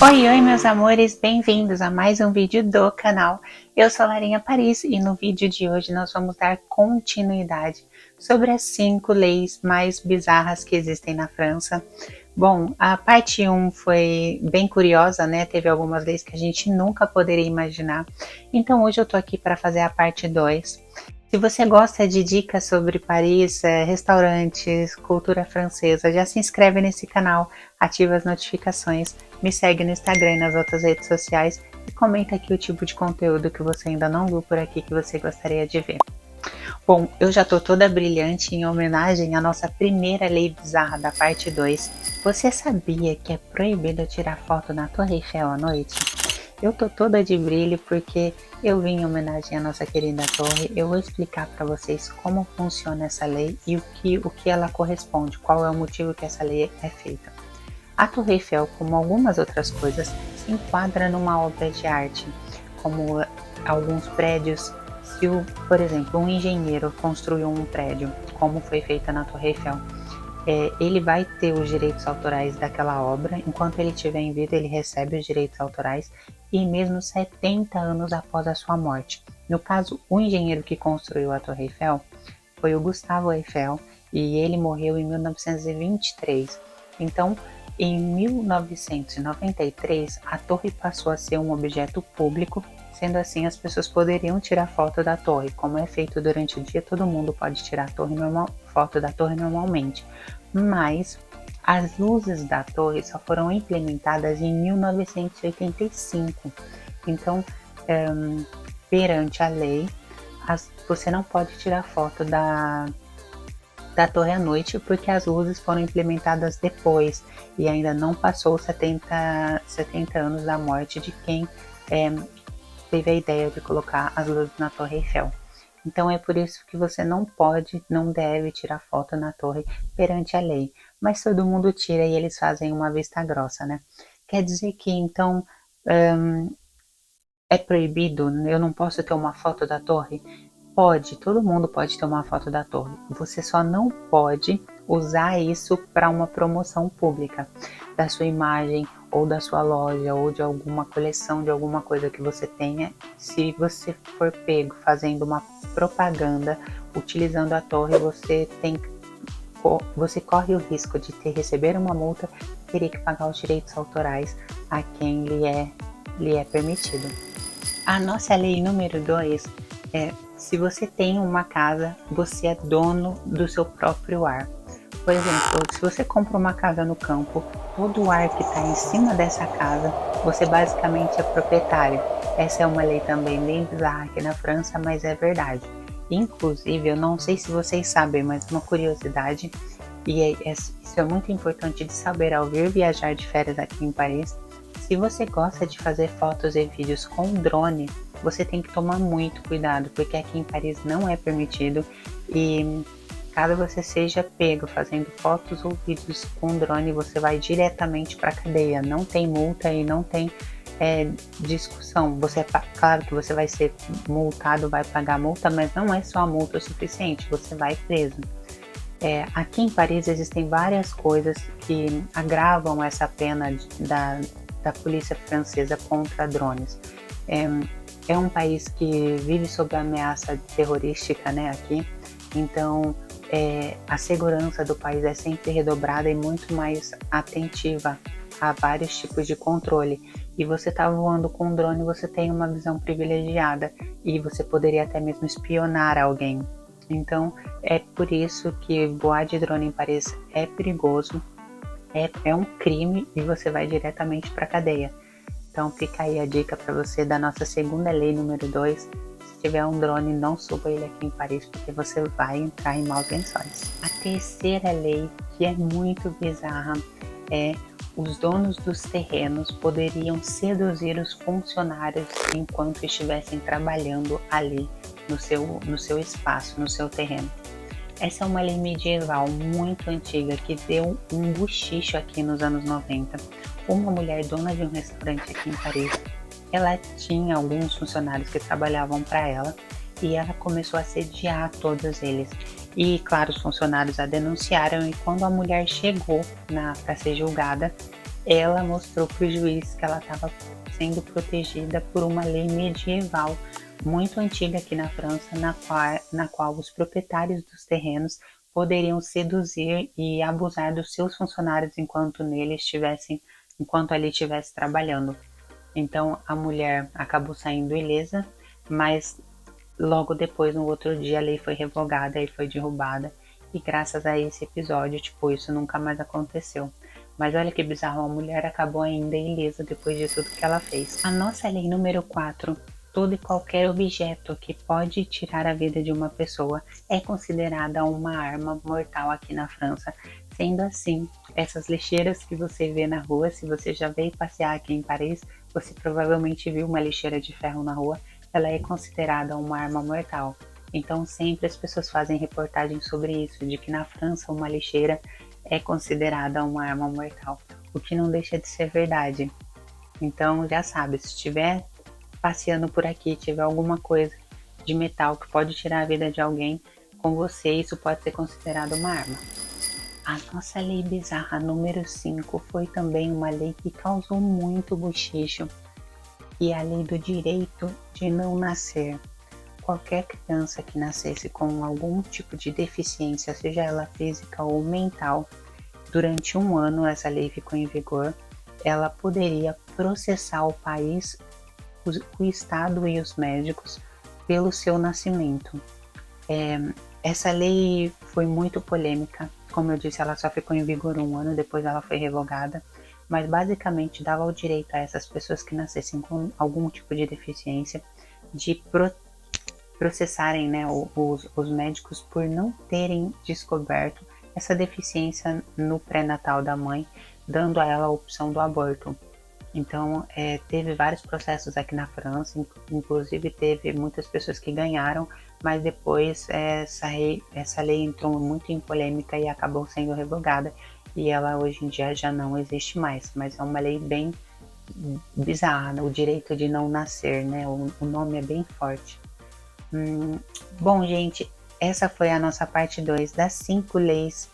Oi, meus amores, bem-vindos a mais um vídeo do canal. Eu sou Larinha Paris e no vídeo de hoje nós vamos dar continuidade sobre as 5 leis mais bizarras que existem na França. Bom, a parte 1 foi bem curiosa, né? Teve algumas leis que a gente nunca poderia imaginar. Então hoje eu tô aqui para fazer a parte 2. Se você gosta de dicas sobre Paris, restaurantes, cultura francesa, já se inscreve nesse canal, ativa as notificações, me segue no Instagram e nas outras redes sociais e comenta aqui o tipo de conteúdo que você ainda não viu por aqui que você gostaria de ver. Bom, eu já tô toda brilhante em homenagem à nossa primeira lei bizarra da parte 2. Você sabia que é proibido tirar foto na Torre Eiffel à noite? Eu tô toda de brilho porque eu vim em homenagem à nossa querida torre. Eu vou explicar para vocês como funciona essa lei e o que ela corresponde, qual é o motivo que essa lei é feita. A Torre Eiffel, como algumas outras coisas, se enquadra numa obra de arte, como alguns prédios. Se, por exemplo, um engenheiro construiu um prédio, como foi feita na Torre Eiffel, ele vai ter os direitos autorais daquela obra. Enquanto ele estiver em vida, ele recebe os direitos autorais e mesmo 70 anos após a sua morte. No caso, o engenheiro que construiu a Torre Eiffel foi o Gustave Eiffel e ele morreu em 1923. Então, em 1993, a torre passou a ser um objeto público. Sendo assim, as pessoas poderiam tirar foto da torre. Como é feito durante o dia, todo mundo pode tirar foto da torre normalmente. Mas as luzes da torre só foram implementadas em 1985. Então, perante a lei, você não pode tirar foto da torre à noite porque as luzes foram implementadas depois e ainda não passou 70 anos da morte de quem teve a ideia de colocar as luzes na Torre Eiffel. Então é por isso que você não deve tirar foto na torre perante a lei. Mas todo mundo tira e eles fazem uma vista grossa, né? Quer dizer que então é proibido? Eu não posso ter uma foto da torre? Pode, todo mundo pode ter uma foto da torre. Você só não pode usar isso para uma promoção pública da sua imagem ou da sua loja ou de alguma coleção de alguma coisa que você tenha. Se você for pego fazendo uma propaganda utilizando a torre, você corre o risco de receber uma multa e teria que pagar os direitos autorais a quem lhe é permitido. A nossa lei número 2 é: se você tem uma casa, você é dono do seu próprio ar. Por exemplo, se você compra uma casa no campo, todo o ar que está em cima dessa casa, você basicamente é proprietário. Essa é uma lei também bem bizarra aqui na França, mas é verdade. Inclusive, eu não sei se vocês sabem, mas uma curiosidade, isso é muito importante de saber ao vir viajar de férias aqui em Paris. Se você gosta de fazer fotos e vídeos com drone, você tem que tomar muito cuidado, porque aqui em Paris não é permitido e caso você seja pego fazendo fotos ou vídeos com drone, você vai diretamente para a cadeia. Não tem multa e não tem discussão. Claro que você vai ser multado, vai pagar multa, mas não é só a multa o suficiente, você vai preso. Aqui em Paris existem várias coisas que agravam essa pena da polícia francesa contra drones. É um país que vive sob ameaça terrorística, né, aqui. Então, a segurança do país é sempre redobrada e muito mais atentiva a vários tipos de controle. E você está voando com um drone, você tem uma visão privilegiada e você poderia até mesmo espionar alguém. Então, é por isso que voar de drone em Paris é perigoso. É um crime e você vai diretamente para a cadeia. Então fica aí a dica para você da nossa segunda lei número 2. Se tiver um drone, não suba ele aqui em Paris, porque você vai entrar em maus lençóis. A terceira lei, que é muito bizarra, é: os donos dos terrenos poderiam seduzir os funcionários enquanto estivessem trabalhando ali no seu espaço, no seu terreno. Essa é uma lei medieval muito antiga que deu um bochicho aqui nos anos 90. Uma mulher dona de um restaurante aqui em Paris, ela tinha alguns funcionários que trabalhavam para ela e ela começou a assediar todos eles. E claro, os funcionários a denunciaram e quando a mulher chegou para ser julgada, ela mostrou para o juiz que ela estava sendo protegida por uma lei medieval muito antiga aqui na França, na qual os proprietários dos terrenos poderiam seduzir e abusar dos seus funcionários enquanto ali estivesse trabalhando. Então a mulher acabou saindo ilesa, mas logo depois, no outro dia, a lei foi revogada e foi derrubada. E graças a esse episódio, tipo, isso nunca mais aconteceu. Mas olha que bizarro, a mulher acabou ainda ilesa depois de tudo que ela fez. A nossa lei número 4, todo e qualquer objeto que pode tirar a vida de uma pessoa é considerada uma arma mortal aqui na França. Sendo assim, essas lixeiras que você vê na rua, se você já veio passear aqui em Paris, você provavelmente viu uma lixeira de ferro na rua, ela é considerada uma arma mortal. Então sempre as pessoas fazem reportagens sobre isso, de que na França uma lixeira é considerada uma arma mortal, o que não deixa de ser verdade. Então já sabe, se estiver passeando por aqui e tiver alguma coisa de metal que pode tirar a vida de alguém com você, isso pode ser considerado uma arma. A nossa lei bizarra número 5 foi também uma lei que causou muito bochicho, e a lei do direito de não nascer. Qualquer criança que nascesse com algum tipo de deficiência, seja ela física ou mental, durante um ano essa lei ficou em vigor, ela poderia processar o país, o Estado e os médicos pelo seu nascimento. Essa lei foi muito polêmica, como eu disse, ela só ficou em vigor um ano, depois ela foi revogada, mas basicamente dava o direito a essas pessoas que nascessem com algum tipo de deficiência de processarem, né, os médicos por não terem descoberto essa deficiência no pré-natal da mãe, dando a ela a opção do aborto. Então, teve vários processos aqui na França, inclusive teve muitas pessoas que ganharam, mas depois essa lei entrou muito em polêmica e acabou sendo revogada, e ela hoje em dia já não existe mais, mas é uma lei bem bizarra, o direito de não nascer, né? O nome é bem forte. Bom, gente, essa foi a nossa parte 2 das 5 leis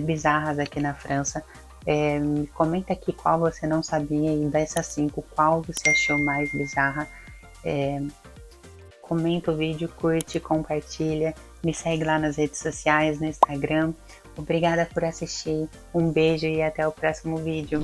bizarras aqui na França. Comenta aqui qual você não sabia e dessas 5, qual você achou mais bizarra. Comenta o vídeo, curte, compartilha, me segue lá nas redes sociais, no Instagram. Obrigada por assistir, um beijo e até o próximo vídeo.